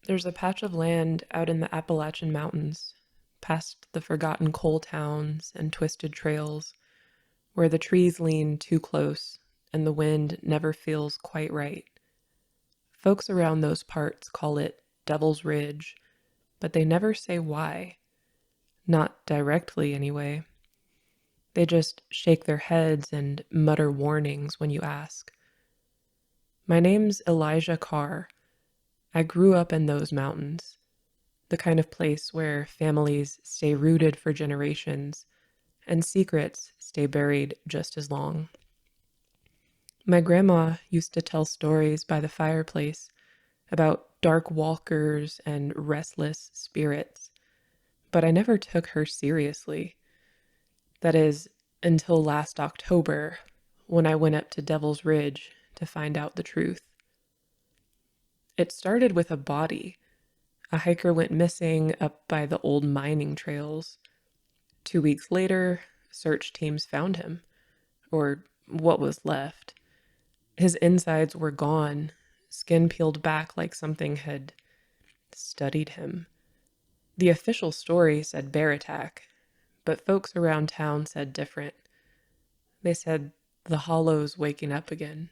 There's a patch of land out in the Appalachian Mountains, past the forgotten coal towns and twisted trails, where the trees lean too close and the wind never feels quite right. Folks around those parts call it Devil's Ridge, but they never say why. Not directly, anyway. They just shake their heads and mutter warnings when you ask. My name's Elijah Carr. I grew up in those mountains, the kind of place where families stay rooted for generations and secrets stay buried just as long. My grandma used to tell stories by the fireplace about dark walkers and restless spirits, but I never took her seriously. That is, until last October, when I went up to Devil's Ridge to find out the truth. It started with a body. A hiker went missing up by the old mining trails. 2 weeks later, search teams found him, or what was left. His insides were gone, skin peeled back like something had studied him. The official story said bear attack, but folks around town said different. They said the hollow's waking up again.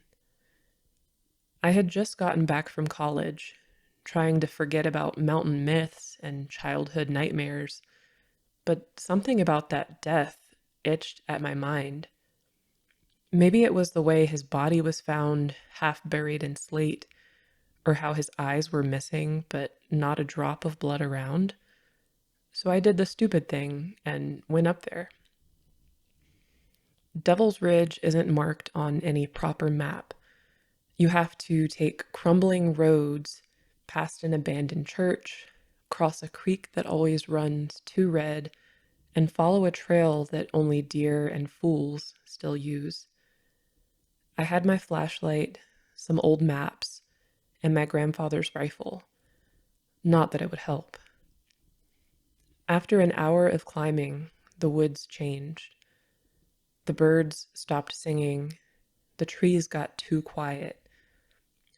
I had just gotten back from college, trying to forget about mountain myths and childhood nightmares, but something about that death itched at my mind. Maybe it was the way his body was found, half buried in slate, or how his eyes were missing, but not a drop of blood around. So I did the stupid thing and went up there. Devil's Ridge isn't marked on any proper map. You have to take crumbling roads past an abandoned church, cross a creek that always runs too red, and follow a trail that only deer and fools still use. I had my flashlight, some old maps, and my grandfather's rifle. Not that it would help. After an hour of climbing, the woods changed. The birds stopped singing. The trees got too quiet.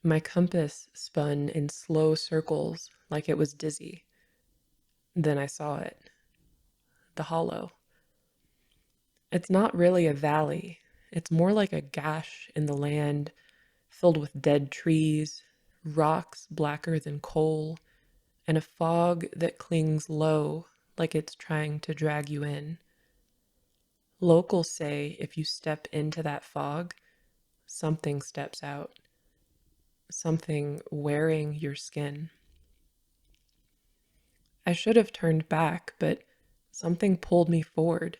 My compass spun in slow circles like it was dizzy. Then I saw it. The hollow. It's not really a valley. It's more like a gash in the land filled with dead trees, rocks blacker than coal, and a fog that clings low like it's trying to drag you in. Locals say if you step into that fog, something steps out, something wearing your skin. I should have turned back, but something pulled me forward.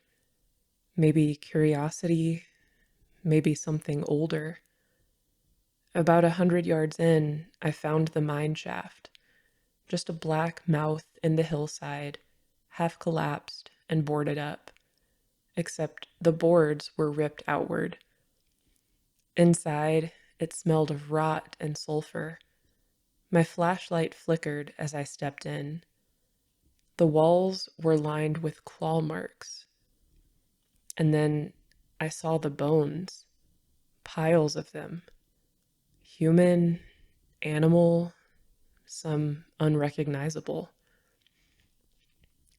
Maybe curiosity, maybe something older. About 100 yards in, I found the mine shaft, just a black mouth in the hillside, half collapsed and boarded up, except the boards were ripped outward. Inside, it smelled of rot and sulfur. My flashlight flickered as I stepped in. The walls were lined with claw marks. And then I saw the bones, piles of them. Human, animal, some unrecognizable.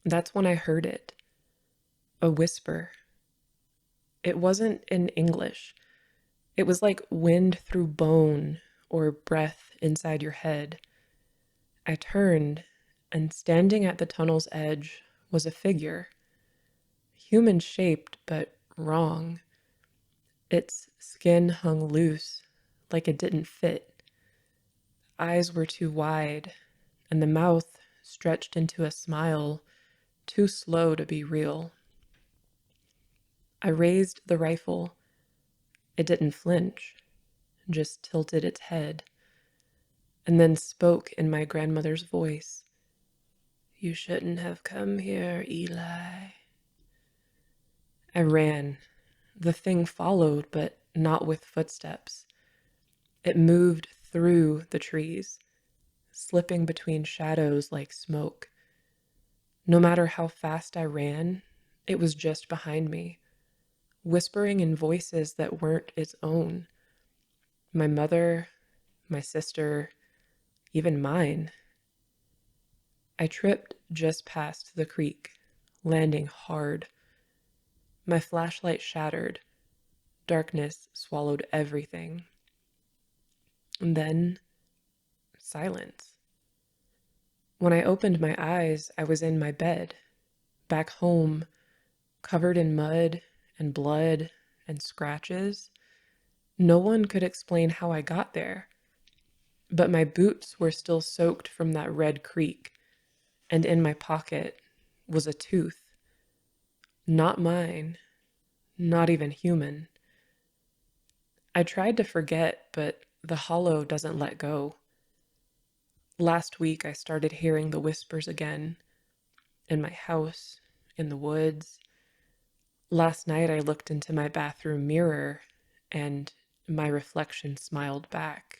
That's when I heard it. A whisper. It wasn't in English. It was like wind through bone or breath inside your head. I turned, and standing at the tunnel's edge was a figure. Human shaped, but wrong. Its skin hung loose, like it didn't fit. Eyes were too wide, and the mouth stretched into a smile too slow to be real. I raised the rifle. It didn't flinch, just tilted its head, and then spoke in my grandmother's voice. You shouldn't have come here, Eli. I ran. The thing followed, but not with footsteps. It moved through the trees, slipping between shadows like smoke. No matter how fast I ran, it was just behind me, whispering in voices that weren't its own. My mother, my sister, even mine. I tripped just past the creek, landing hard. My flashlight shattered. Darkness swallowed everything. And then silence. When I opened my eyes, I was in my bed, back home, covered in mud and blood and scratches. No one could explain how I got there, but my boots were still soaked from that red creek, and in my pocket was a tooth. Not mine, not even human. I tried to forget, but the hollow doesn't let go. Last week, I started hearing the whispers again, in my house, in the woods. Last night, I looked into my bathroom mirror, and my reflection smiled back.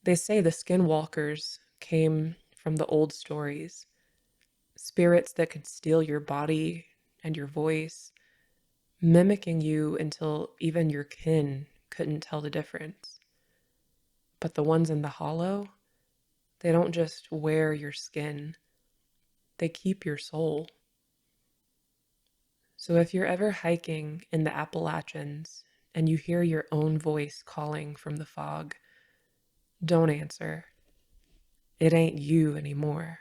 They say the skinwalkers came from the old stories, spirits that could steal your body and your voice, mimicking you until even your kin couldn't tell the difference. But the ones in the hollow, they don't just wear your skin, they keep your soul. So if you're ever hiking in the Appalachians and you hear your own voice calling from the fog, don't answer. It ain't you anymore.